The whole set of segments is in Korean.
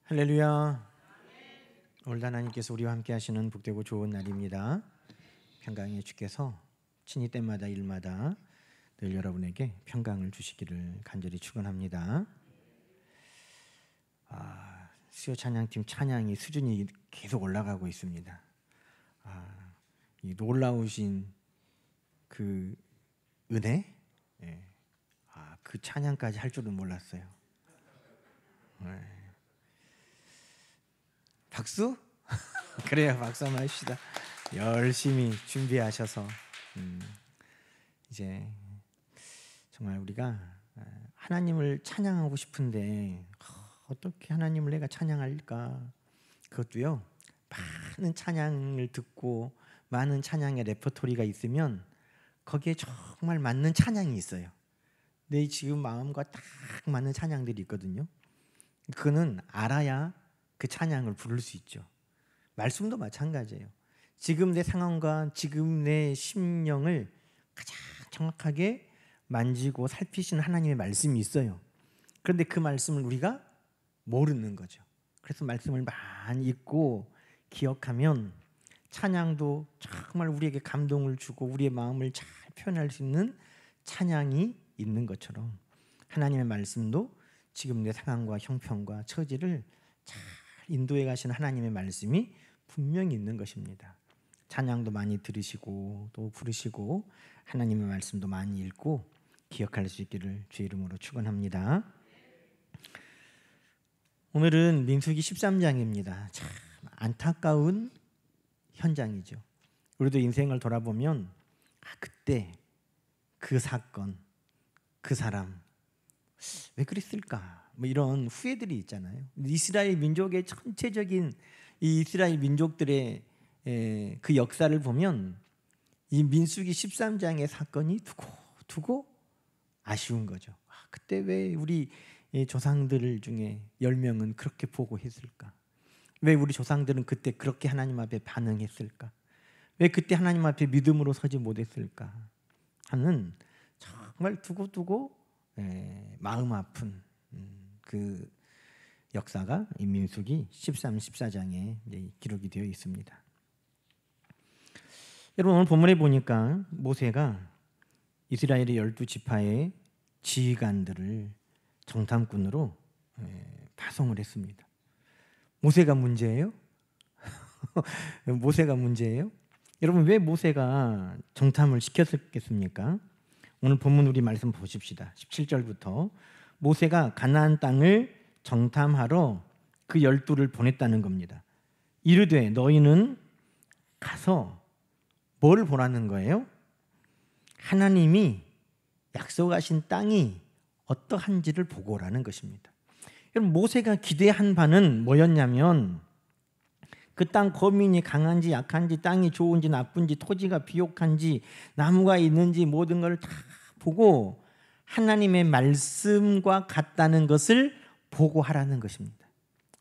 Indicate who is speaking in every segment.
Speaker 1: 할렐루야. 오늘도 하나님께서 우리와 함께 하시는 복되고 좋은 날입니다. 평강의 주께서 친히 때마다 일마다 늘 여러분에게 평강을 주시기를 간절히 축원합니다. 수요 찬양팀 찬양이 수준이 계속 올라가고 있습니다. 이 놀라우신 그 은혜, 그 찬양까지 할 줄은 몰랐어요. 박수? 그래요, 박수 한번 합시다. 열심히 준비하셔서 이제 정말 우리가 하나님을 찬양하고 싶은데 어떻게 하나님을 내가 찬양할까? 그것도요, 많은 찬양을 듣고 많은 찬양의 레퍼토리가 있으면 거기에 정말 맞는 찬양이 있어요. 내 지금 마음과 딱 맞는 찬양들이 있거든요. 그거는 알아야 그 찬양을 부를 수 있죠. 말씀도 마찬가지예요. 지금 내 상황과 지금 내 심령을 가장 정확하게 만지고 살피시는 하나님의 말씀이 있어요. 그런데 그 말씀을 우리가 모르는 거죠. 그래서 말씀을 많이 읽고 기억하면 찬양도 정말 우리에게 감동을 주고 우리의 마음을 잘 표현할 수 있는 찬양이 있는 것처럼 하나님의 말씀도 지금 내 상황과 형편과 처지를 잘 인도해 가시는 하나님의 말씀이 분명히 있는 것입니다. 찬양도 많이 들으시고 또 부르시고 하나님의 말씀도 많이 읽고 기억할 수 있기를 주의 이름으로 축원합니다. 오늘은 민수기 13장입니다. 참 안타까운 현장이죠. 우리도 인생을 돌아보면 그때 그 사건, 그 사람 왜 그랬을까? 뭐 이런 후회들이 있잖아요. 이스라엘 민족의 전체적인 이 이스라엘 민족들의 그 역사를 보면 이 민수기 13장의 사건이 두고 아쉬운 거죠. 그때 왜 우리 조상들 중에 10명은 그렇게 보고 했을까? 왜 우리 조상들은 그때 그렇게 하나님 앞에 반응했을까? 왜 그때 하나님 앞에 믿음으로 서지 못했을까? 하는 정말 두고 마음 아픈 그 역사가 이 민수기 13, 14장에 기록이 되어 있습니다. 여러분, 오늘 본문에 보니까 모세가 이스라엘의 12지파의 지휘관들을 정탐꾼으로 파송을 했습니다. 모세가 문제예요? 모세가 문제예요? 여러분, 왜 모세가 정탐을 시켰겠습니까? 오늘 본문 우리 말씀 보십시다. 17절부터 모세가 가나안 땅을 정탐하러 그 12를 보냈다는 겁니다. 이르되 너희는 가서 뭘 보라는 거예요? 하나님이 약속하신 땅이 어떠한지를 보고 오라는 것입니다. 여러분, 모세가 기대한 바는 뭐였냐면 그 땅 거민이 강한지 약한지 땅이 좋은지 나쁜지 토지가 비옥한지 나무가 있는지 모든 걸 다 보고 하나님의 말씀과 같다는 것을 보고하라는 것입니다.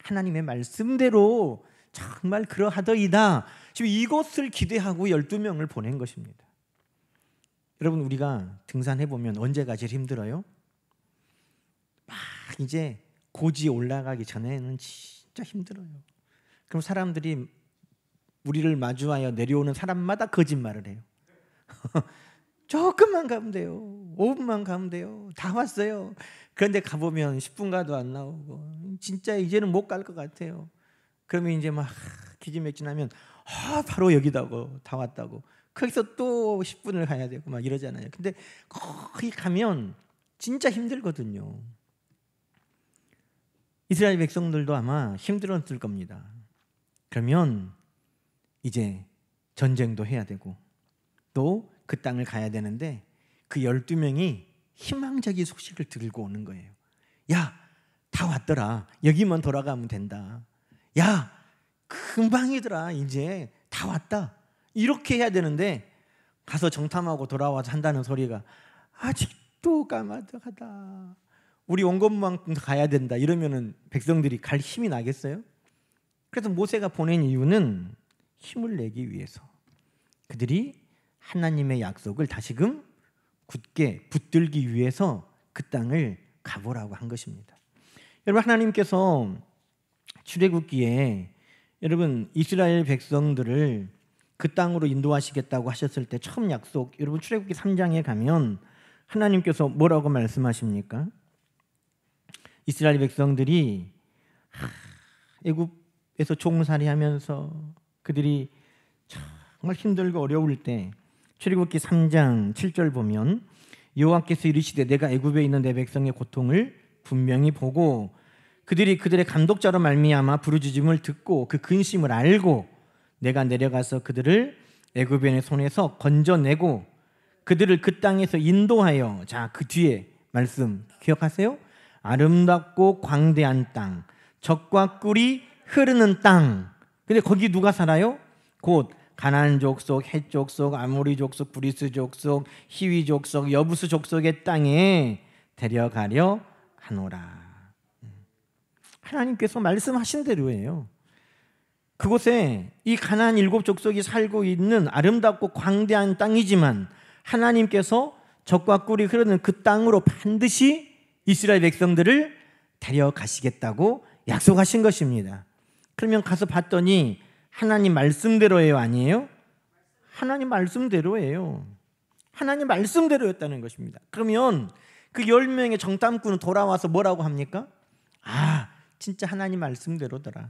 Speaker 1: 하나님의 말씀대로 정말 그러하더이다. 지금 이것을 기대하고 12명을 보낸 것입니다. 여러분, 우리가 등산해보면 언제가 제일 힘들어요? 막 이제 고지에 올라가기 전에는 진짜 힘들어요. 그럼 사람들이 우리를 마주하여 내려오는 사람마다 거짓말을 해요. 조금만 가면 돼요. 5분만 가면 돼요. 다 왔어요. 그런데 가보면 10분 가도 안 나오고 진짜 이제는 못 갈 것 같아요. 그러면 이제 막 기지맥진하면 바로 여기다고 다 왔다고. 거기서 또 10분을 가야 되고 막 이러잖아요. 근데 거기 가면 진짜 힘들거든요. 이스라엘 백성들도 아마 힘들었을 겁니다. 그러면 이제 전쟁도 해야 되고 또 그 땅을 가야 되는데 그 12명이 희망적인 소식을 들고 오는 거예요. 야, 다 왔더라. 여기만 돌아가면 된다. 야, 금방이더라. 이제 다 왔다. 이렇게 해야 되는데 가서 정탐하고 돌아와서 한다는 소리가 아직도 까마득하다. 우리 온 것만큼 가야 된다. 이러면은 백성들이 갈 힘이 나겠어요? 그래서 모세가 보낸 이유는 힘을 내기 위해서 그들이 하나님의 약속을 다시금 굳게 붙들기 위해서 그 땅을 가보라고 한 것입니다. 여러분, 하나님께서 출애굽기에 여러분 이스라엘 백성들을 그 땅으로 인도하시겠다고 하셨을 때 처음 약속, 여러분 출애굽기 3장에 가면 하나님께서 뭐라고 말씀하십니까? 이스라엘 백성들이 애굽에서 종살이하면서 그들이 정말 힘들고 어려울 때 출애굽기 3장 7절 보면 여호와께서 이르시되 내가 애굽에 있는 내 백성의 고통을 분명히 보고 그들이 그들의 감독자로 말미암아 부르짖음을 듣고 그 근심을 알고 내가 내려가서 그들을 애굽인의 손에서 건져내고 그들을 그 땅에서 인도하여, 자, 그 뒤에 말씀 기억하세요? 아름답고 광대한 땅, 젖과 꿀이 흐르는 땅. 근데 거기 누가 살아요? 곧 가나안 족속, 헷 족속, 아모리 족속, 브리스 족속, 히위 족속, 여부스 족속의 땅에 데려가려 하노라. 하나님께서 말씀하신 대로예요. 그곳에 이 가나안 7 족속이 살고 있는 아름답고 광대한 땅이지만 하나님께서 젖과 꿀이 흐르는 그 땅으로 반드시 이스라엘 백성들을 데려가시겠다고 약속하신 것입니다. 그러면 가서 봤더니 하나님 말씀대로예요, 아니에요? 하나님 말씀대로예요. 하나님 말씀대로였다는 것입니다. 그러면 그 10명의 정탐꾼은 돌아와서 뭐라고 합니까? 아, 진짜 하나님 말씀대로더라.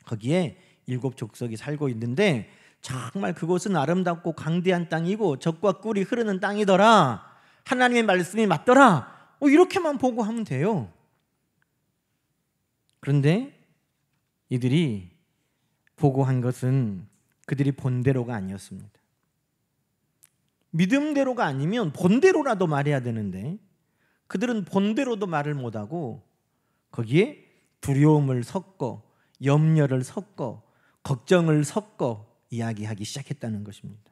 Speaker 1: 거기에 7 족속이 살고 있는데 정말 그곳은 아름답고 광대한 땅이고 젖과 꿀이 흐르는 땅이더라. 하나님의 말씀이 맞더라. 이렇게만 보고하면 돼요. 그런데 이들이 보고한 것은 그들이 본대로가 아니었습니다. 믿음대로가 아니면 본대로라도 말해야 되는데 그들은 본대로도 말을 못하고 거기에 두려움을 섞어, 염려를 섞어, 걱정을 섞어 이야기하기 시작했다는 것입니다.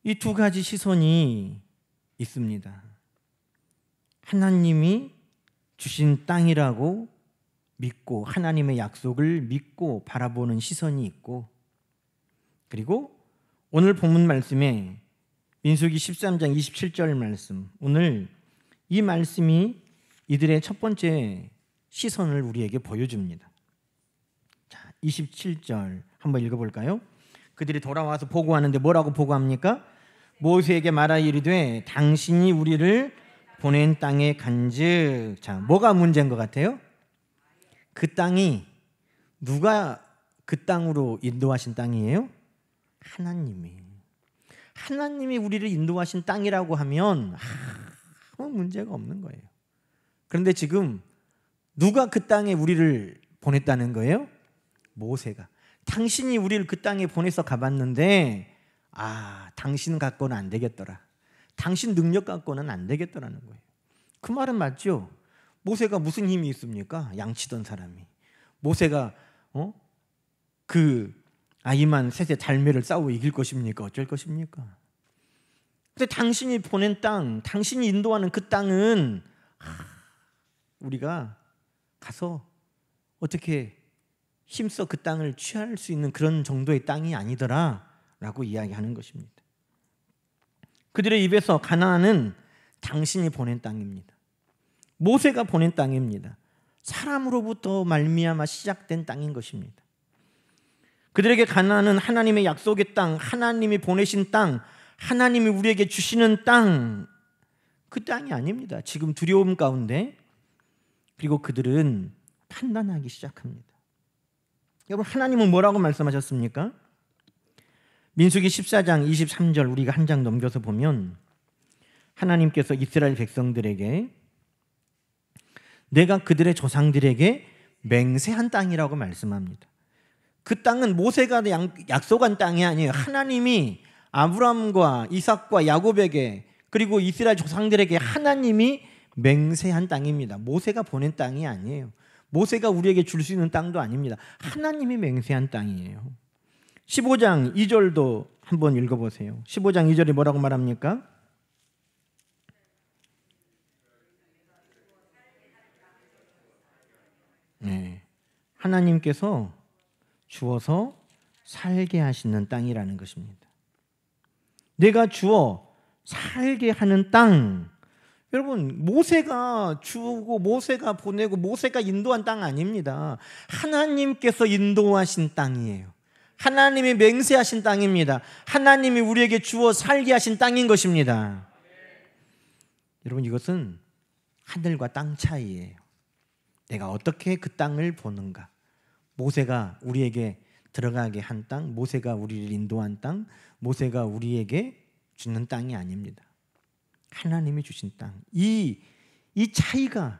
Speaker 1: 이 2가지 시선이 있습니다. 하나님이 주신 땅이라고 믿고 하나님의 약속을 믿고 바라보는 시선이 있고, 그리고 오늘 본문 말씀에 민수기 13장 27절 말씀, 오늘 이 말씀이 이들의 첫 번째 시선을 우리에게 보여줍니다. 자, 27절 한번 읽어볼까요? 그들이 돌아와서 보고하는데 뭐라고 보고합니까? 모세에게 말하 이르되 당신이 우리를 보낸 땅에 간즉. 자, 뭐가 문제인 것 같아요? 그 땅이 누가 그 땅으로 인도하신 땅이에요? 하나님이 우리를 인도하신 땅이라고 하면 아무 문제가 없는 거예요. 그런데 지금 누가 그 땅에 우리를 보냈다는 거예요? 모세가. 당신이 우리를 그 땅에 보내서 가봤는데 당신 갖고는 안 되겠더라. 당신 능력 갖고는 안 되겠더라는 거예요. 그 말은 맞죠? 모세가 무슨 힘이 있습니까? 양치던 사람이. 모세가 그 아이만 셋의 달매를 싸워 이길 것입니까? 어쩔 것입니까? 근데 당신이 보낸 땅, 당신이 인도하는 그 땅은 우리가 가서 어떻게 힘써 그 땅을 취할 수 있는 그런 정도의 땅이 아니더라 라고 이야기하는 것입니다. 그들의 입에서 가나안은 당신이 보낸 땅입니다. 모세가 보낸 땅입니다. 사람으로부터 말미암아 시작된 땅인 것입니다. 그들에게 가나안은 하나님의 약속의 땅, 하나님이 보내신 땅, 하나님이 우리에게 주시는 땅, 그 땅이 아닙니다. 지금 두려움 가운데. 그리고 그들은 판단하기 시작합니다. 여러분, 하나님은 뭐라고 말씀하셨습니까? 민수기 14장 23절 우리가 한 장 넘겨서 보면 하나님께서 이스라엘 백성들에게 내가 그들의 조상들에게 맹세한 땅이라고 말씀합니다. 그 땅은 모세가 약속한 땅이 아니에요. 하나님이 아브라함과 이삭과 야곱에게 그리고 이스라엘 조상들에게 하나님이 맹세한 땅입니다. 모세가 보낸 땅이 아니에요. 모세가 우리에게 줄 수 있는 땅도 아닙니다. 하나님이 맹세한 땅이에요. 15장 2절도 한번 읽어보세요. 15장 2절이 뭐라고 말합니까? 네, 하나님께서 주어서 살게 하시는 땅이라는 것입니다. 내가 주어 살게 하는 땅. 여러분, 모세가 주고 모세가 보내고 모세가 인도한 땅 아닙니다. 하나님께서 인도하신 땅이에요. 하나님이 맹세하신 땅입니다. 하나님이 우리에게 주어 살게 하신 땅인 것입니다. 여러분, 이것은 하늘과 땅 차이예요. 내가 어떻게 그 땅을 보는가. 모세가 우리에게 들어가게 한 땅, 모세가 우리를 인도한 땅, 모세가 우리에게 주는 땅이 아닙니다. 하나님이 주신 땅. 이 차이가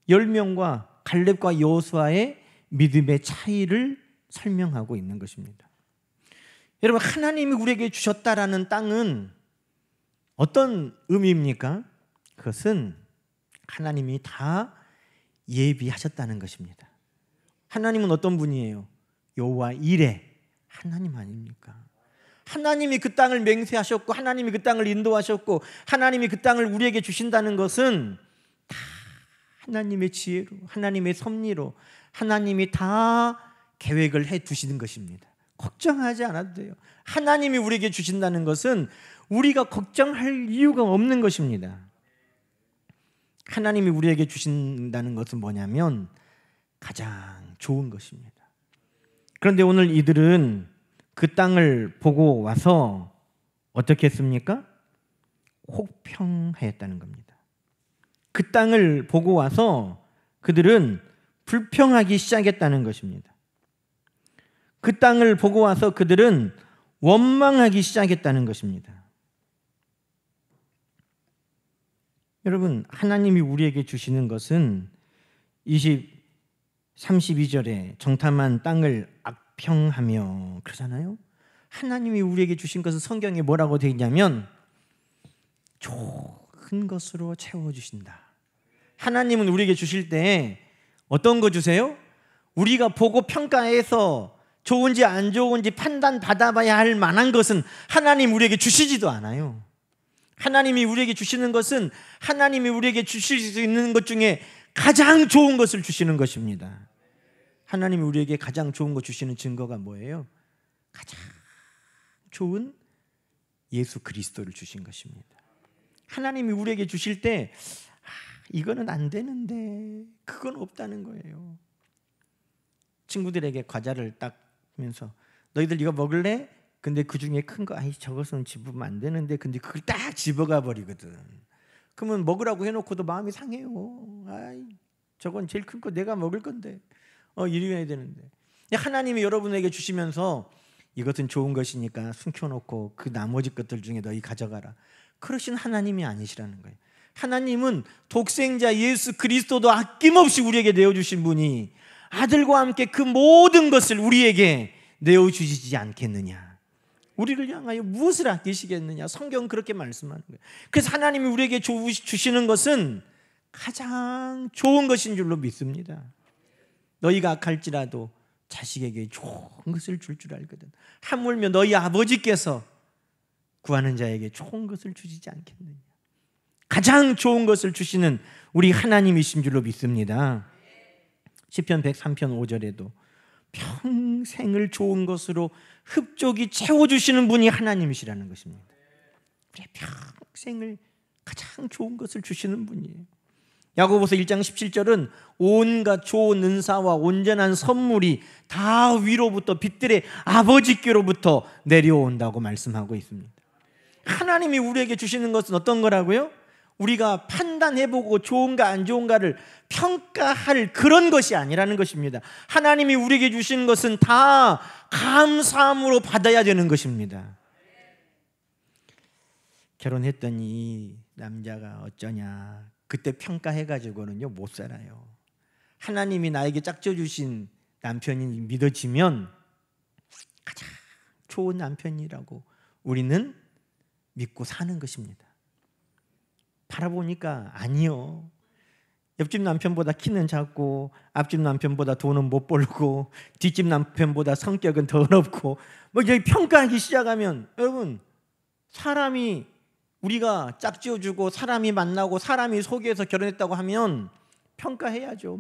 Speaker 1: 10명과 갈렙과 여호수아의 믿음의 차이를 설명하고 있는 것입니다. 여러분, 하나님이 우리에게 주셨다라는 땅은 어떤 의미입니까? 그것은 하나님이 다 예비하셨다는 것입니다. 하나님은 어떤 분이에요? 여호와 이레, 하나님 아닙니까? 하나님이 그 땅을 맹세하셨고 하나님이 그 땅을 인도하셨고 하나님이 그 땅을 우리에게 주신다는 것은 다 하나님의 지혜로, 하나님의 섭리로 하나님이 다 계획을 해 두시는 것입니다. 걱정하지 않아도 돼요. 하나님이 우리에게 주신다는 것은 우리가 걱정할 이유가 없는 것입니다. 하나님이 우리에게 주신다는 것은 뭐냐면 가장 좋은 것입니다. 그런데 오늘 이들은 그 땅을 보고 와서 어떻게 했습니까? 혹평하였다는 겁니다. 그 땅을 보고 와서 그들은 불평하기 시작했다는 것입니다. 그 땅을 보고 와서 그들은 원망하기 시작했다는 것입니다. 여러분, 하나님이 우리에게 주시는 것은 32절에 정탐한 땅을 악평하며 그러잖아요. 하나님이 우리에게 주신 것은 성경에 뭐라고 되어 있냐면 좋은 것으로 채워주신다. 하나님은 우리에게 주실 때 어떤 거 주세요? 우리가 보고 평가해서 좋은지 안 좋은지 판단받아봐야 할 만한 것은 하나님 우리에게 주시지도 않아요. 하나님이 우리에게 주시는 것은 하나님이 우리에게 주실 수 있는 것 중에 가장 좋은 것을 주시는 것입니다. 하나님이 우리에게 가장 좋은 것 주시는 증거가 뭐예요? 가장 좋은 예수 그리스도를 주신 것입니다. 하나님이 우리에게 주실 때 이거는 안 되는데 그건 없다는 거예요. 친구들에게 과자를 딱 하면서 너희들 이거 먹을래? 근데 그 중에 큰 거 저것은 집으면 안 되는데 근데 그걸 딱 집어가 버리거든. 그러면 먹으라고 해놓고도 마음이 상해요. 저건 제일 큰 거 내가 먹을 건데 이래야 되는데. 하나님이 여러분에게 주시면서 이것은 좋은 것이니까 숨겨놓고 그 나머지 것들 중에 너희 가져가라. 그러신 하나님이 아니시라는 거예요. 하나님은 독생자 예수 그리스도도 아낌없이 우리에게 내어주신 분이 아들과 함께 그 모든 것을 우리에게 내어주시지 않겠느냐. 우리를 향하여 무엇을 아끼시겠느냐. 성경은 그렇게 말씀하는 거예요. 그래서 하나님이 우리에게 주시는 것은 가장 좋은 것인 줄로 믿습니다. 너희가 악할지라도 자식에게 좋은 것을 줄 알거든. 하물며 너희 아버지께서 구하는 자에게 좋은 것을 주시지 않겠느냐. 가장 좋은 것을 주시는 우리 하나님이신 줄로 믿습니다. 시편 103편 5절에도 평생을 좋은 것으로 흡족히 채워주시는 분이 하나님이시라는 것입니다. 평생을 가장 좋은 것을 주시는 분이에요. 야고보서 1장 17절은 온갖 좋은 은사와 온전한 선물이 다 위로부터 빛들의 아버지께로부터 내려온다고 말씀하고 있습니다. 하나님이 우리에게 주시는 것은 어떤 거라고요? 우리가 판단해보고 좋은가 안 좋은가를 평가할 그런 것이 아니라는 것입니다. 하나님이 우리에게 주시는 것은 다 감사함으로 받아야 되는 것입니다. 결혼했더니 이 남자가 어쩌냐 그때 평가해가지고는요 못 살아요. 하나님이 나에게 짝져 주신 남편이 믿어지면 가장 좋은 남편이라고 우리는 믿고 사는 것입니다. 바라보니까 아니요. 옆집 남편보다 키는 작고 앞집 남편보다 돈은 못 벌고 뒷집 남편보다 성격은 더럽고 이제 평가하기 시작하면 여러분 사람이 우리가 짝지어주고 사람이 만나고 사람이 소개해서 결혼했다고 하면 평가해야죠.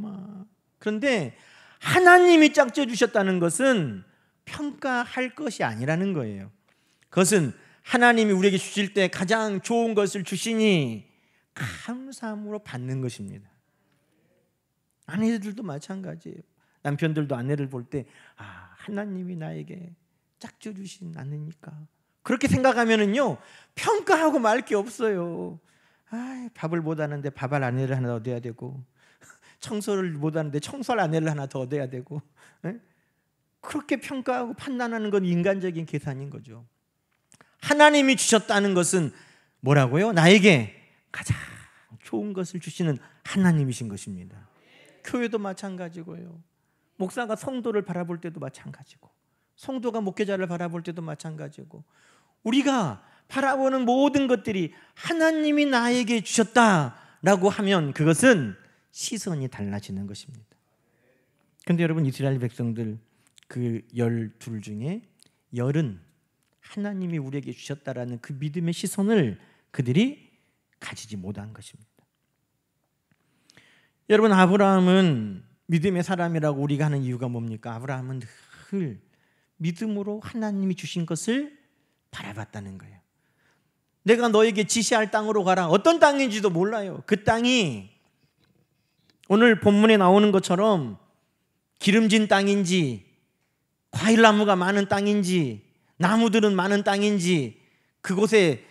Speaker 1: 그런데 하나님이 짝지어주셨다는 것은 평가할 것이 아니라는 거예요. 그것은 하나님이 우리에게 주실 때 가장 좋은 것을 주시니 감사함으로 받는 것입니다. 아내들도 마찬가지예요. 남편들도 아내를 볼 때 하나님이 나에게 짝져 주신 아내니까 그렇게 생각하면은요 평가하고 말 게 없어요. 밥을 못 하는데 밥할 아내를 하나 더 얻어야 되고, 청소를 못 하는데 청소할 아내를 하나 더 얻어야 되고, 그렇게 평가하고 판단하는 건 인간적인 계산인 거죠. 하나님이 주셨다는 것은 뭐라고요? 나에게 가장 좋은 것을 주시는 하나님이신 것입니다. 교회도 마찬가지고요. 목사가 성도를 바라볼 때도 마찬가지고, 성도가 목회자를 바라볼 때도 마찬가지고, 우리가 바라보는 모든 것들이 하나님이 나에게 주셨다라고 하면 그것은 시선이 달라지는 것입니다. 그런데 여러분, 이스라엘 백성들 그 12 중에 10은 하나님이 우리에게 주셨다라는 그 믿음의 시선을 그들이 가지지 못한 것입니다. 여러분, 아브라함은 믿음의 사람이라고 우리가 하는 이유가 뭡니까? 아브라함은 늘 믿음으로 하나님이 주신 것을 바라봤다는 거예요. 내가 너에게 지시할 땅으로 가라. 어떤 땅인지도 몰라요. 그 땅이 오늘 본문에 나오는 것처럼 기름진 땅인지, 과일나무가 많은 땅인지, 나무들은 많은 땅인지, 그곳에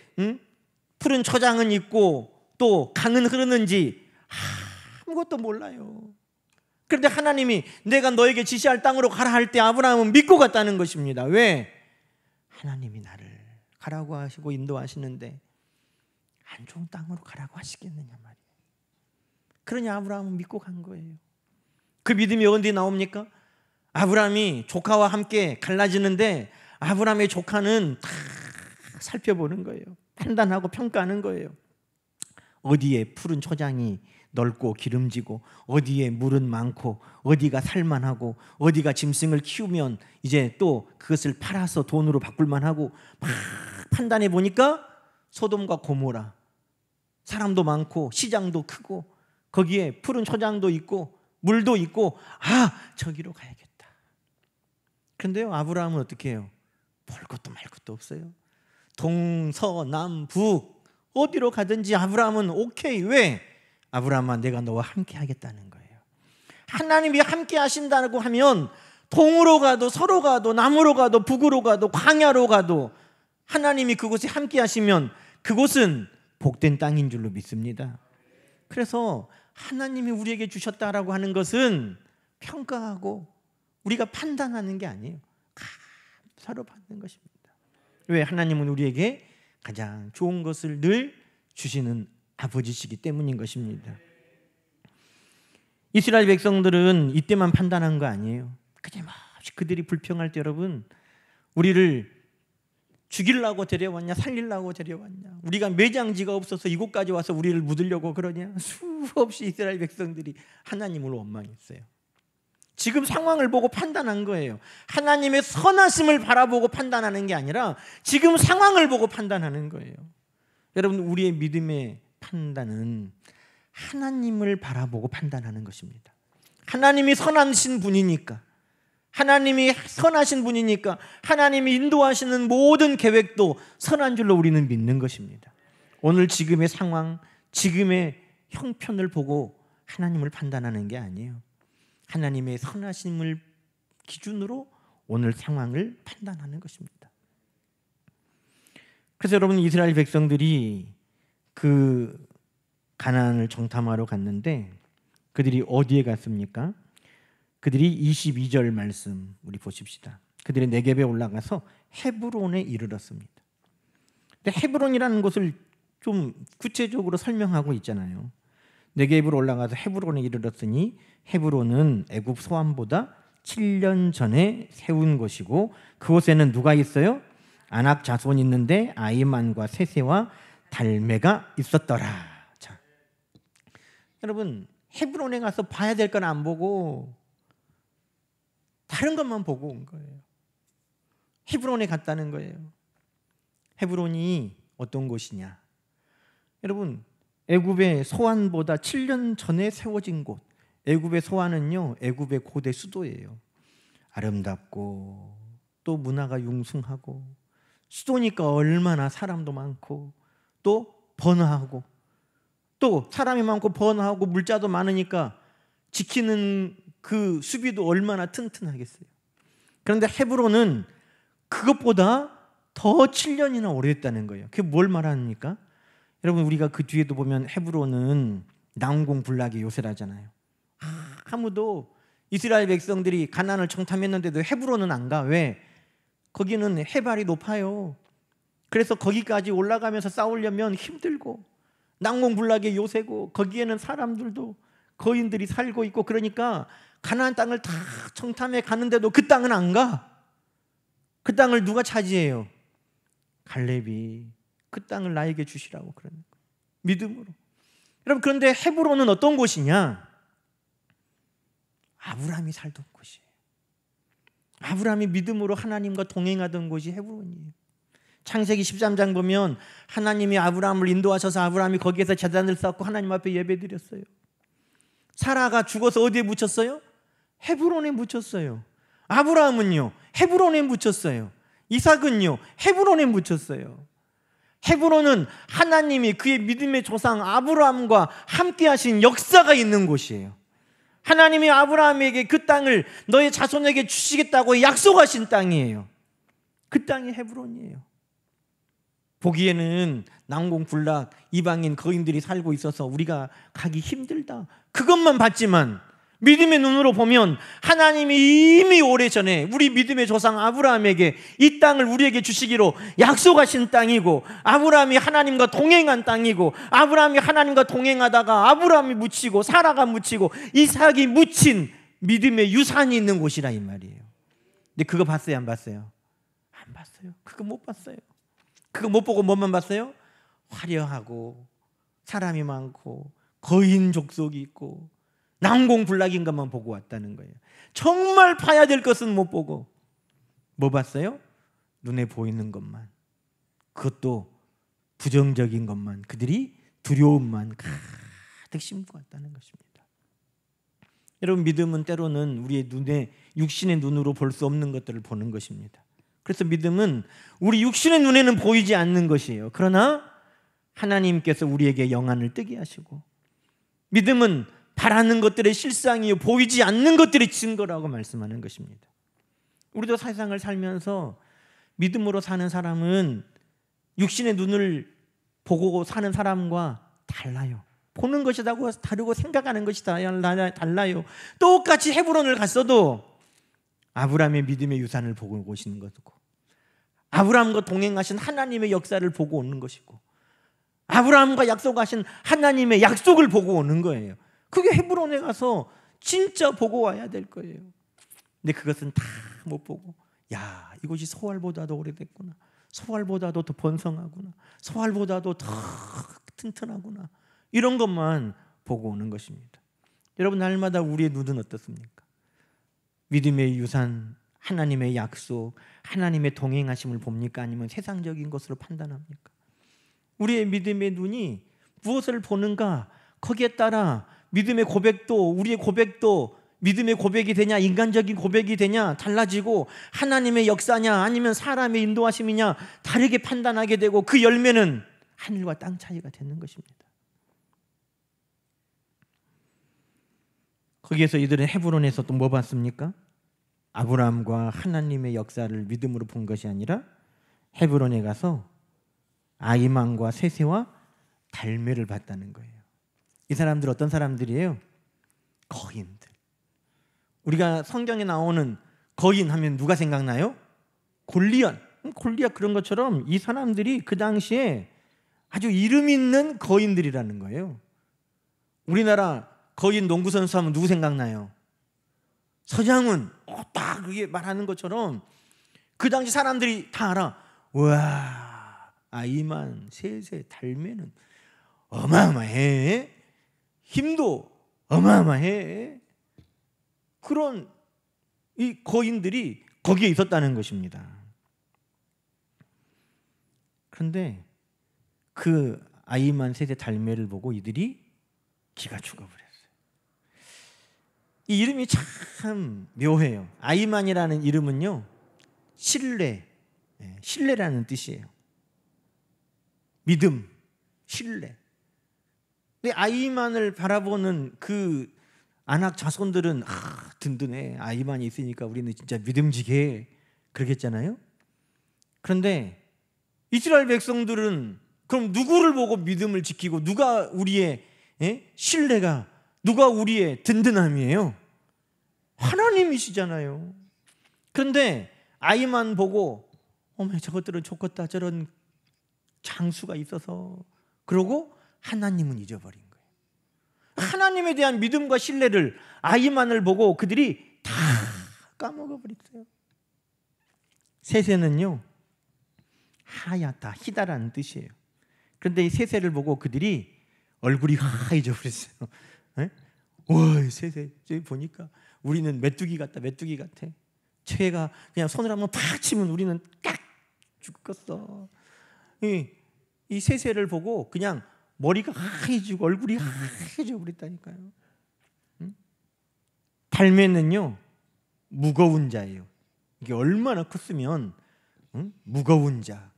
Speaker 1: 푸른 초장은 있고 또 강은 흐르는지 아무것도 몰라요. 그런데 하나님이 내가 너에게 지시할 땅으로 가라 할 때 아브라함은 믿고 갔다는 것입니다. 왜? 하나님이 나를 가라고 하시고 인도하시는데 안 좋은 땅으로 가라고 하시겠느냐 말이에요. 그러니 아브라함은 믿고 간 거예요. 그 믿음이 어디 나옵니까? 아브라함이 조카와 함께 갈라지는데 아브라함의 조카는 다 살펴보는 거예요. 판단하고 평가하는 거예요. 어디에 푸른 초장이 넓고 기름지고, 어디에 물은 많고, 어디가 살만하고, 어디가 짐승을 키우면 이제 또 그것을 팔아서 돈으로 바꿀 만하고, 막 판단해 보니까 소돔과 고모라, 사람도 많고 시장도 크고 거기에 푸른 초장도 있고 물도 있고, 저기로 가야겠다. 그런데요, 아브라함은 어떻게 해요? 볼 것도 말 것도 없어요. 동서남북 어디로 가든지 아브라함은 오케이. 왜? 아브라함아, 내가 너와 함께 하겠다는 거예요. 하나님이 함께 하신다고 하면 동으로 가도 서로 가도 남으로 가도 북으로 가도 광야로 가도 하나님이 그곳에 함께 하시면 그곳은 복된 땅인 줄로 믿습니다. 그래서 하나님이 우리에게 주셨다라고 하는 것은 평가하고 우리가 판단하는 게 아니에요. 감사로 받는 것입니다. 왜? 하나님은 우리에게 가장 좋은 것을 늘 주시는 아버지시기 때문인 것입니다. 이스라엘 백성들은 이때만 판단한 거 아니에요. 끊임없이 그들이 불평할 때 여러분, 우리를 죽이려고 데려왔냐 살리려고 데려왔냐, 우리가 매장지가 없어서 이곳까지 와서 우리를 묻으려고 그러냐, 수없이 이스라엘 백성들이 하나님을 원망했어요. 지금 상황을 보고 판단한 거예요. 하나님의 선하심을 바라보고 판단하는 게 아니라 지금 상황을 보고 판단하는 거예요. 여러분, 우리의 믿음의 판단은 하나님을 바라보고 판단하는 것입니다. 하나님이 선하신 분이니까, 하나님이 선하신 분이니까 하나님이 인도하시는 모든 계획도 선한 줄로 우리는 믿는 것입니다. 오늘 지금의 상황, 지금의 형편을 보고 하나님을 판단하는 게 아니에요. 하나님의 선하심을 기준으로 오늘 상황을 판단하는 것입니다. 그래서 여러분, 이스라엘 백성들이 그 가나안을 정탐하러 갔는데 그들이 어디에 갔습니까? 그들이 22절 말씀 우리 보십시다. 그들이 네겝에 올라가서 헤브론에 이르렀습니다. 근데 헤브론이라는 곳을 좀 구체적으로 설명하고 있잖아요. 네겝으로 올라가서 헤브론에 이르렀으니 헤브론은 애굽 소안보다 7년 전에 세운 곳이고 그곳에는 누가 있어요? 아낙 자손이 있는데 아이만과 세세와 달메가 있었더라. 자, 여러분, 헤브론에 가서 봐야 될 건 안 보고 다른 것만 보고 온 거예요. 헤브론에 갔다는 거예요. 헤브론이 어떤 곳이냐? 여러분, 애굽의 소안보다 7년 전에 세워진 곳. 애굽의 소안은요, 애굽의 고대 수도예요. 아름답고 또 문화가 융숭하고 수도니까 얼마나 사람도 많고 또 번화하고 또 사람이 많고 번화하고 물자도 많으니까 지키는 그 수비도 얼마나 튼튼하겠어요. 그런데 헤브론은 그것보다 더 7년이나 오래됐다는 거예요. 그게 뭘 말합니까? 여러분, 우리가 그 뒤에도 보면 헤브론은 난공불락의 요새라잖아요. 아무도 이스라엘 백성들이 가나안을 정탐했는데도 헤브론은 안 가. 왜? 거기는 해발이 높아요. 그래서 거기까지 올라가면서 싸우려면 힘들고 난공불락의 요새고 거기에는 사람들도 거인들이 살고 있고 그러니까 가나안 땅을 다 정탐해 가는데도 그 땅은 안 가. 그 땅을 누가 차지해요? 갈렙이 그 땅을 나에게 주시라고 그러는 거예요. 믿음으로. 여러분, 그런데 헤브론은 어떤 곳이냐? 아브라함이 살던 곳이에요. 아브라함이 믿음으로 하나님과 동행하던 곳이 헤브론이에요. 창세기 13장 보면 하나님이 아브라함을 인도하셔서 아브라함이 거기에서 제단을 쌓고 하나님 앞에 예배드렸어요. 사라가 죽어서 어디에 묻혔어요? 헤브론에 묻혔어요. 아브라함은요, 헤브론에 묻혔어요. 이삭은요, 헤브론에 묻혔어요. 헤브론은 하나님이 그의 믿음의 조상 아브라함과 함께 하신 역사가 있는 곳이에요. 하나님이 아브라함에게 그 땅을 너의 자손에게 주시겠다고 약속하신 땅이에요. 그 땅이 헤브론이에요. 보기에는 난공불락 이방인 거인들이 살고 있어서 우리가 가기 힘들다, 그것만 봤지만 믿음의 눈으로 보면 하나님이 이미 오래전에 우리 믿음의 조상 아브라함에게 이 땅을 우리에게 주시기로 약속하신 땅이고, 아브라함이 하나님과 동행한 땅이고, 아브라함이 하나님과 동행하다가 아브라함이 묻히고 사라가 묻히고 이삭이 묻힌 믿음의 유산이 있는 곳이라 이 말이에요. 근데 그거 봤어요, 안 봤어요? 안 봤어요. 그거 못 봤어요. 그거 못 보고 뭐만 봤어요? 화려하고 사람이 많고 거인 족속이 있고 난공불락인 것만 보고 왔다는 거예요. 정말 봐야 될 것은 못 보고 뭐 봤어요? 눈에 보이는 것만, 그것도 부정적인 것만, 그들이 두려움만 가득 심고 왔다는 것입니다. 여러분, 믿음은 때로는 우리의 눈에, 육신의 눈으로 볼 수 없는 것들을 보는 것입니다. 그래서 믿음은 우리 육신의 눈에는 보이지 않는 것이에요. 그러나 하나님께서 우리에게 영안을 뜨게 하시고, 믿음은 바라는 것들의 실상이요 보이지 않는 것들의 증거라고 말씀하는 것입니다. 우리도 세상을 살면서 믿음으로 사는 사람은 육신의 눈을 보고 사는 사람과 달라요. 보는 것이 다르고 생각하는 것이 달라요. 똑같이 헤브론을 갔어도 아브라함의 믿음의 유산을 보고 오시는 것이고, 아브라함과 동행하신 하나님의 역사를 보고 오는 것이고, 아브라함과 약속하신 하나님의 약속을 보고 오는 거예요. 그게 헤브론에 가서 진짜 보고 와야 될 거예요. 근데 그것은 다 못 보고, 야, 이곳이 소알보다도 오래됐구나, 소알보다도 더 번성하구나, 소알보다도 더 튼튼하구나, 이런 것만 보고 오는 것입니다. 여러분, 날마다 우리의 눈은 어떻습니까? 믿음의 유산, 하나님의 약속, 하나님의 동행하심을 봅니까? 아니면 세상적인 것으로 판단합니까? 우리의 믿음의 눈이 무엇을 보는가, 거기에 따라 믿음의 고백도, 우리의 고백도 믿음의 고백이 되냐, 인간적인 고백이 되냐 달라지고, 하나님의 역사냐 아니면 사람의 인도하심이냐 다르게 판단하게 되고, 그 열매는 하늘과 땅 차이가 되는 것입니다. 거기에서 이들은 헤브론에서 또 뭐 봤습니까? 아브라함과 하나님의 역사를 믿음으로 본 것이 아니라 헤브론에 가서 아이만과 세세와 달메를 봤다는 거예요. 이 사람들 어떤 사람들이에요? 거인들. 우리가 성경에 나오는 거인 하면 누가 생각나요? 골리앗. 골리앗 그런 것처럼 이 사람들이 그 당시에 아주 이름 있는 거인들이라는 거예요. 우리나라 거인 농구 선수 하면 누구 생각나요? 서장훈. 딱 그게 말하는 것처럼 그 당시 사람들이 다 알아. 와, 아이만, 세세, 달매는 어마어마해. 힘도 어마어마해. 그런 이 거인들이 거기에 있었다는 것입니다. 그런데 그 아이만, 세세, 달매를 보고 이들이 기가 죽어버렸어요. 이 이름이 참 묘해요. 아이만이라는 이름은요, 신뢰, 신뢰라는 뜻이에요. 믿음, 신뢰. 근데 아이만을 바라보는 그 아낙 자손들은 든든해. 아이만이 있으니까 우리는 진짜 믿음지게 그러겠잖아요. 그런데 이스라엘 백성들은 그럼 누구를 보고 믿음을 지키고 누가 우리의 신뢰가, 누가 우리의 든든함이에요? 하나님이시잖아요. 그런데 아이만 보고 어머 저것들은 좋겠다, 저런 장수가 있어서, 그러고 하나님은 잊어버린 거예요. 하나님에 대한 믿음과 신뢰를 아이만을 보고 그들이 다 까먹어버렸어요. 세세는요 하얗다, 희다라는 뜻이에요. 그런데 이 세세를 보고 그들이 얼굴이 하얘져버렸어요. 와, 세세 저기 보니까 우리는 메뚜기 같다, 메뚜기 같아. 쟤가 그냥 손을 한번 팍 치면 우리는 깍 죽겠어. 이 세세를 보고 그냥 머리가 하얘지고 얼굴이 하얘져 버렸다니까요. 달매는요 무거운 자예요. 이게 얼마나 컸으면 무거운 자.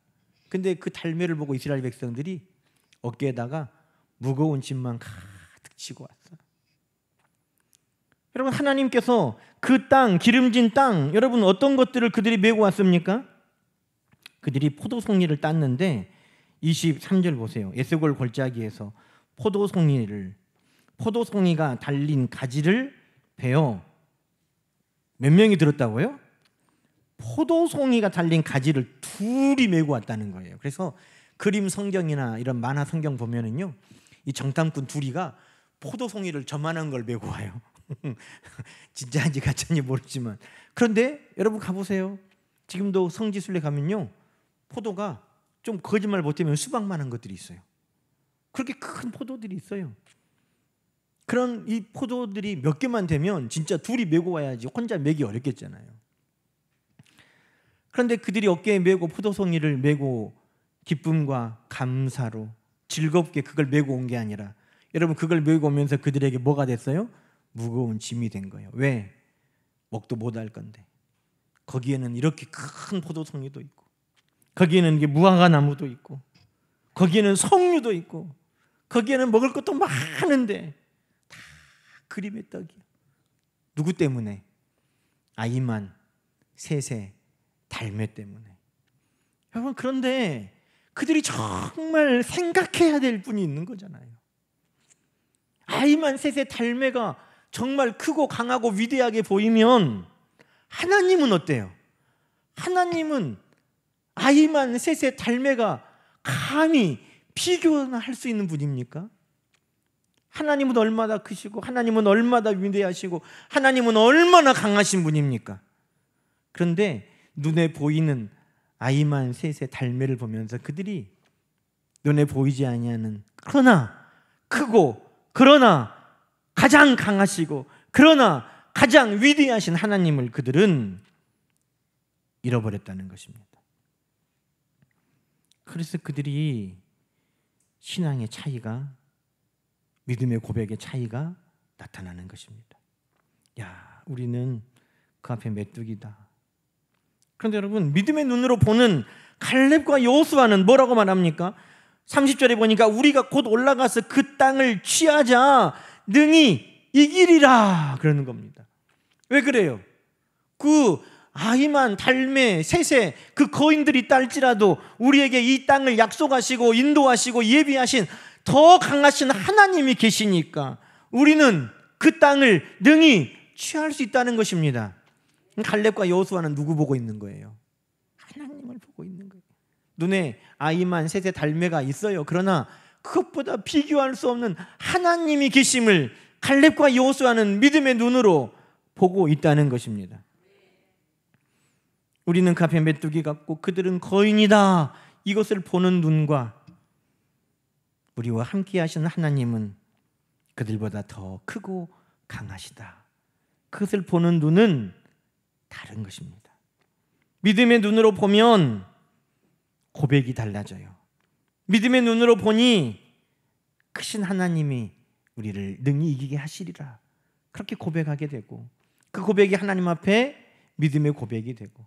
Speaker 1: 근데 그 달매를 보고 이스라엘 백성들이 어깨에다가 무거운 짐만 가득 지고 왔어요. 여러분, 하나님께서 그 땅, 기름진 땅, 여러분 어떤 것들을 그들이 메고 왔습니까? 그들이 포도송이를 땄는데 23절 보세요. 에스골 골짜기에서 포도송이가 달린 가지를 베어 몇 명이 들었다고요? 포도송이가 달린 가지를 둘이 메고 왔다는 거예요. 그래서 그림 성경이나 이런 만화 성경 보면은요, 이 정탐꾼 둘이가 포도송이를 저만한 걸 메고 와요. 진짜인지 가짜인지 모르지만. 그런데 여러분 가보세요. 지금도 성지순례 가면요, 포도가 좀 거짓말 못하면 수박만한 것들이 있어요. 그렇게 큰 포도들이 있어요. 그런 이 포도들이 몇 개만 되면 진짜 둘이 메고 와야지 혼자 메기 어렵겠잖아요. 그런데 그들이 어깨에 메고 포도송이를 메고 기쁨과 감사로 즐겁게 그걸 메고 온 게 아니라, 여러분 그걸 메고 오면서 그들에게 뭐가 됐어요? 무거운 짐이 된 거예요. 왜? 먹도 못할 건데. 거기에는 이렇게 큰 포도송이도 있고, 거기에는 이게 무화과 나무도 있고, 거기에는 석류도 있고, 거기에는 먹을 것도 많은데 다 그림의 떡이야. 누구 때문에? 아이만, 세세, 달매 때문에. 여러분, 그런데 그들이 정말 생각해야 될 분이 있는 거잖아요. 아이만, 세세, 달매가 정말 크고 강하고 위대하게 보이면 하나님은 어때요? 하나님은 아이만, 세세, 달매가 감히 비교나 할 수 있는 분입니까? 하나님은 얼마나 크시고, 하나님은 얼마나 위대하시고, 하나님은 얼마나 강하신 분입니까? 그런데 눈에 보이는 아이만, 세세, 달매를 보면서 그들이 눈에 보이지 아니하는, 그러나 크고, 그러나 가장 강하시고, 그러나 가장 위대하신 하나님을 그들은 잃어버렸다는 것입니다. 그래서 그들이 신앙의 차이가, 믿음의 고백의 차이가 나타나는 것입니다. 야, 우리는 그 앞에 메뚜기다. 그런데 여러분, 믿음의 눈으로 보는 갈렙과 여호수아는 뭐라고 말합니까? 30절에 보니까 우리가 곧 올라가서 그 땅을 취하자 능히 이기리라 그러는 겁니다. 왜 그래요? 그 아이만, 달매, 세세 그 거인들이 딸지라도 우리에게 이 땅을 약속하시고 인도하시고 예비하신 더 강하신 하나님이 계시니까 우리는 그 땅을 능히 취할 수 있다는 것입니다. 갈렙과 여호수아는 누구 보고 있는 거예요? 하나님을 보고 있는 거예요. 눈에 아이만, 세세, 달매가 있어요. 그러나 그것보다 비교할 수 없는 하나님이 계심을 갈렙과 여호수아는 믿음의 눈으로 보고 있다는 것입니다. 우리는 그 앞에 메뚜기 같고 그들은 거인이다, 이것을 보는 눈과 우리와 함께 하시는 하나님은 그들보다 더 크고 강하시다, 그것을 보는 눈은 다른 것입니다. 믿음의 눈으로 보면 고백이 달라져요. 믿음의 눈으로 보니 크신 하나님이 우리를 능히 이기게 하시리라, 그렇게 고백하게 되고, 그 고백이 하나님 앞에 믿음의 고백이 되고,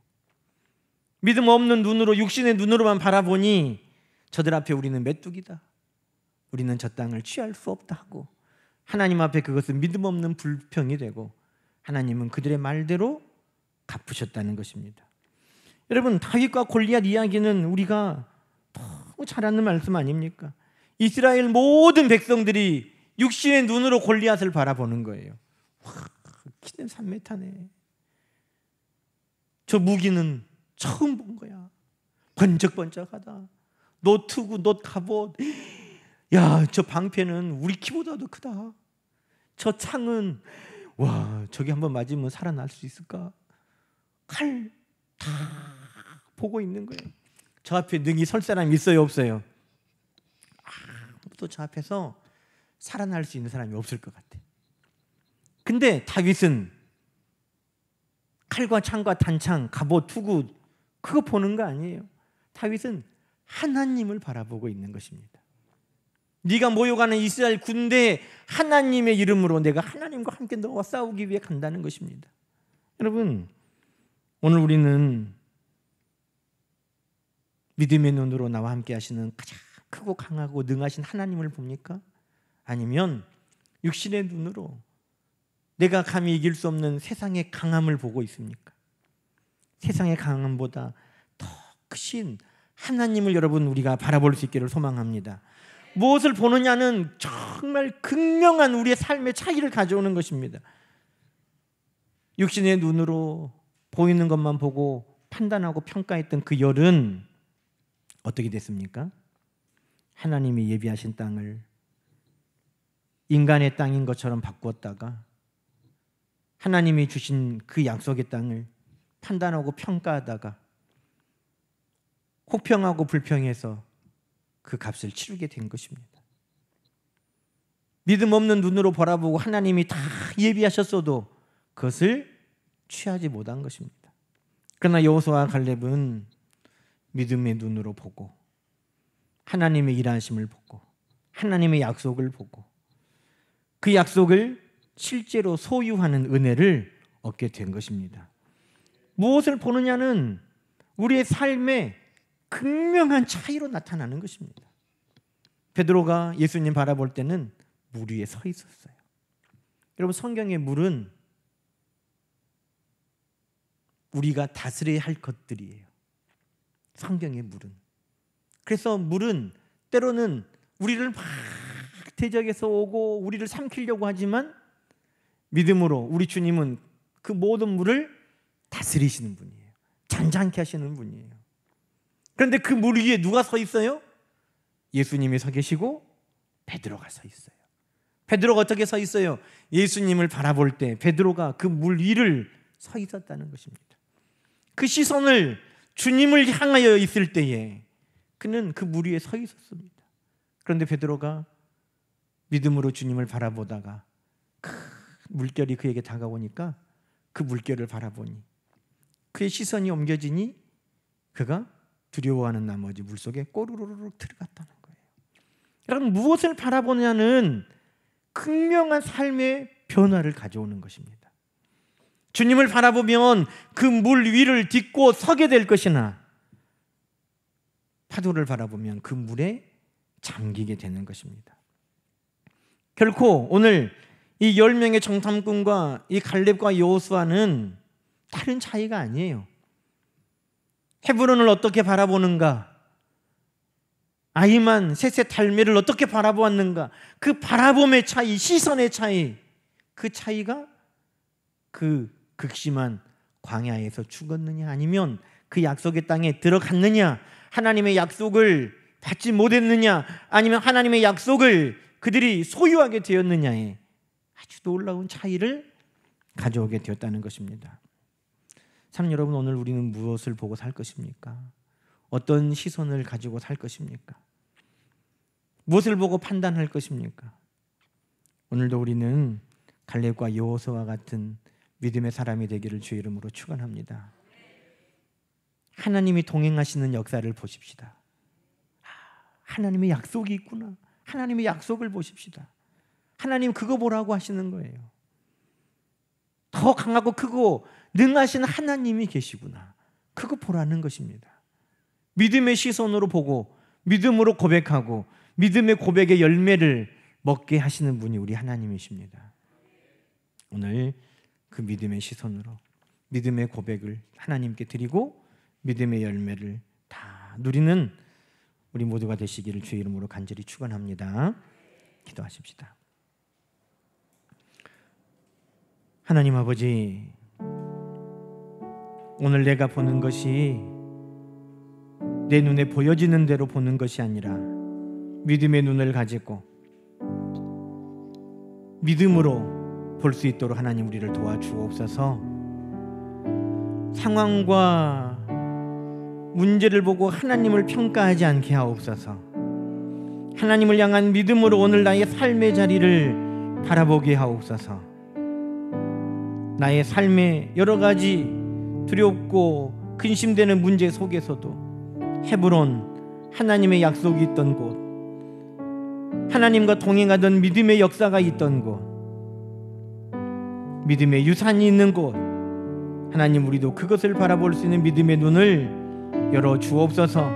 Speaker 1: 믿음 없는 눈으로, 육신의 눈으로만 바라보니 저들 앞에 우리는 메뚜기다, 우리는 저 땅을 취할 수 없다 하고 하나님 앞에 그것은 믿음 없는 불평이 되고 하나님은 그들의 말대로 갚으셨다는 것입니다. 여러분, 다윗과 골리앗 이야기는 우리가 너무 잘 아는 말씀 아닙니까? 이스라엘 모든 백성들이 육신의 눈으로 골리앗을 바라보는 거예요. 와, 키는 3m네. 저 무기는 처음 본 거야. 번쩍번쩍하다. 노트구, 놋갑옷. 야, 저 방패는 우리 키보다도 크다. 저 창은 와, 저기 한번 맞으면 살아날 수 있을까? 칼 다 보고 있는 거예요. 저 앞에 능히 설 사람이 있어요, 없어요? 아무도 저 앞에서 살아날 수 있는 사람이 없을 것 같아. 근데 다윗은 칼과 창과 단창, 갑옷, 투구 그거 보는 거 아니에요. 다윗은 하나님을 바라보고 있는 것입니다. 네가 모여가는 이스라엘 군대에 하나님의 이름으로 내가 하나님과 함께 너와 싸우기 위해 간다는 것입니다. 여러분, 오늘 우리는 믿음의 눈으로 나와 함께 하시는 가장 크고 강하고 능하신 하나님을 봅니까? 아니면 육신의 눈으로 내가 감히 이길 수 없는 세상의 강함을 보고 있습니까? 세상의 강함보다 더 크신 하나님을 여러분 우리가 바라볼 수 있기를 소망합니다. 무엇을 보느냐는 정말 극명한 우리의 삶의 차이를 가져오는 것입니다. 육신의 눈으로 보이는 것만 보고 판단하고 평가했던 그 열은 어떻게 됐습니까? 하나님이 예비하신 땅을 인간의 땅인 것처럼 바꾸었다가 하나님이 주신 그 약속의 땅을 판단하고 평가하다가 혹평하고 불평해서 그 값을 치르게 된 것입니다. 믿음 없는 눈으로 바라보고 하나님이 다 예비하셨어도 그것을 취하지 못한 것입니다. 그러나 여호수아와 갈렙은 믿음의 눈으로 보고 하나님의 일하심을 보고 하나님의 약속을 보고 그 약속을 실제로 소유하는 은혜를 얻게 된 것입니다. 무엇을 보느냐는 우리의 삶의 극명한 차이로 나타나는 것입니다. 베드로가 예수님 바라볼 때는 물 위에 서 있었어요. 여러분, 성경의 물은 우리가 다스려야 할 것들이에요. 성경의 물은. 그래서 물은 때로는 우리를 막 대적해서 오고 우리를 삼키려고 하지만 믿음으로 우리 주님은 그 모든 물을 다스리시는 분이에요. 잔잔케 하시는 분이에요. 그런데 그 물 위에 누가 서 있어요? 예수님이 서 계시고 베드로가 서 있어요. 베드로가 어떻게 서 있어요? 예수님을 바라볼 때 베드로가 그 물 위를 서 있었다는 것입니다. 그 시선을 주님을 향하여 있을 때에 그는 그 물 위에 서 있었습니다. 그런데 베드로가 믿음으로 주님을 바라보다가 그 물결이 그에게 다가오니까 그 물결을 바라보니 그의 시선이 옮겨지니 그가 두려워하는 나머지 물속에 꼬르르륵 들어갔다는 거예요. 여러분, 무엇을 바라보냐는 극명한 삶의 변화를 가져오는 것입니다. 주님을 바라보면 그 물 위를 딛고 서게 될 것이나 파도를 바라보면 그 물에 잠기게 되는 것입니다. 결코 오늘 이 10명의 정탐꾼과 이 갈렙과 여호수아는 다른 차이가 아니에요. 헤브론을 어떻게 바라보는가, 아히만 셋의 달매를 어떻게 바라보았는가, 그 바라봄의 차이, 시선의 차이, 그 차이가 그 극심한 광야에서 죽었느냐 아니면 그 약속의 땅에 들어갔느냐, 하나님의 약속을 받지 못했느냐 아니면 하나님의 약속을 그들이 소유하게 되었느냐에 아주 놀라운 차이를 가져오게 되었다는 것입니다. 사랑하는 여러분, 오늘 우리는 무엇을 보고 살 것입니까? 어떤 시선을 가지고 살 것입니까? 무엇을 보고 판단할 것입니까? 오늘도 우리는 갈렙과 여호수아와 같은 믿음의 사람이 되기를 주의 이름으로 축원합니다. 하나님이 동행하시는 역사를 보십시다. 하나님의 약속이 있구나. 하나님의 약속을 보십시다. 하나님 그거 보라고 하시는 거예요. 더 강하고 크고 능하신 하나님이 계시구나. 그거 보라는 것입니다. 믿음의 시선으로 보고 믿음으로 고백하고 믿음의 고백의 열매를 먹게 하시는 분이 우리 하나님이십니다. 오늘 그 믿음의 시선으로 믿음의 고백을 하나님께 드리고 믿음의 열매를 다 누리는 우리 모두가 되시기를 주의 이름으로 간절히 축원합니다. 기도하십시다. 하나님 아버지, 오늘 내가 보는 것이 내 눈에 보여지는 대로 보는 것이 아니라 믿음의 눈을 가지고 믿음으로 볼 수 있도록 하나님 우리를 도와주옵소서. 상황과 문제를 보고 하나님을 평가하지 않게 하옵소서. 하나님을 향한 믿음으로 오늘 나의 삶의 자리를 바라보게 하옵소서. 나의 삶의 여러 가지 두렵고 근심되는 문제 속에서도 헤브론, 하나님의 약속이 있던 곳, 하나님과 동행하던 믿음의 역사가 있던 곳, 믿음의 유산이 있는 곳, 하나님 우리도 그것을 바라볼 수 있는 믿음의 눈을 열어 주옵소서.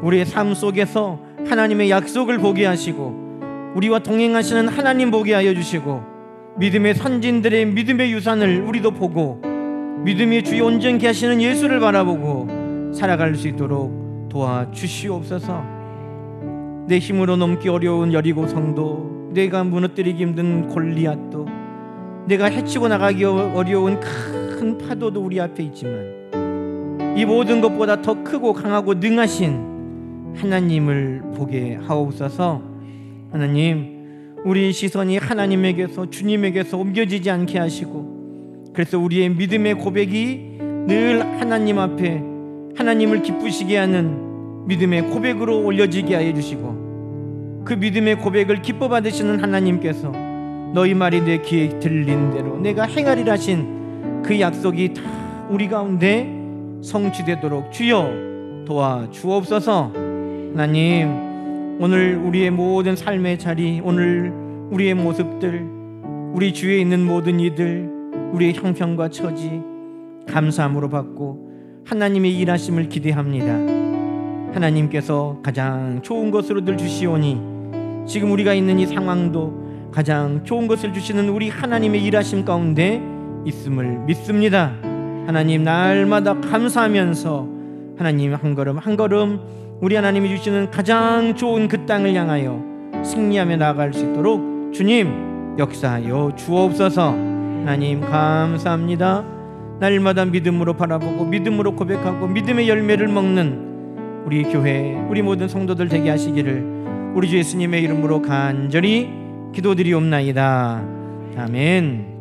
Speaker 1: 우리의 삶 속에서 하나님의 약속을 보게 하시고 우리와 동행하시는 하나님 보게 하여 주시고 믿음의 선진들의 믿음의 유산을 우리도 보고 믿음의 주에 온전케 하시는 예수를 바라보고 살아갈 수 있도록 도와주시옵소서. 내 힘으로 넘기 어려운 여리고 성도, 내가 무너뜨리기 힘든 골리앗도, 내가 헤치고 나가기 어려운 큰 파도도 우리 앞에 있지만 이 모든 것보다 더 크고 강하고 능하신 하나님을 보게 하옵소서. 하나님, 우리 시선이 하나님에게서 주님에게서 옮겨지지 않게 하시고 그래서 우리의 믿음의 고백이 늘 하나님 앞에 하나님을 기쁘시게 하는 믿음의 고백으로 올려지게 하여 주시고 그 믿음의 고백을 기뻐 받으시는 하나님께서 너희 말이 내 귀에 들린 대로 내가 행하리라 하신 그 약속이 다 우리 가운데 성취되도록 주여 도와주옵소서. 하나님, 오늘 우리의 모든 삶의 자리, 오늘 우리의 모습들, 우리 주위에 있는 모든 이들, 우리의 형편과 처지 감사함으로 받고 하나님의 일하심을 기대합니다. 하나님께서 가장 좋은 것으로 늘 주시오니 지금 우리가 있는 이 상황도 가장 좋은 것을 주시는 우리 하나님의 일하심 가운데 있음을 믿습니다. 하나님, 날마다 감사하면서 하나님 한 걸음 한 걸음 우리 하나님이 주시는 가장 좋은 그 땅을 향하여 승리하며 나아갈 수 있도록 주님 역사하여 주옵소서. 하나님 감사합니다. 날마다 믿음으로 바라보고 믿음으로 고백하고 믿음의 열매를 먹는 우리 교회, 우리 모든 성도들 되게 하시기를 우리 주 예수님의 이름으로 간절히 기도드리옵나이다. 아멘.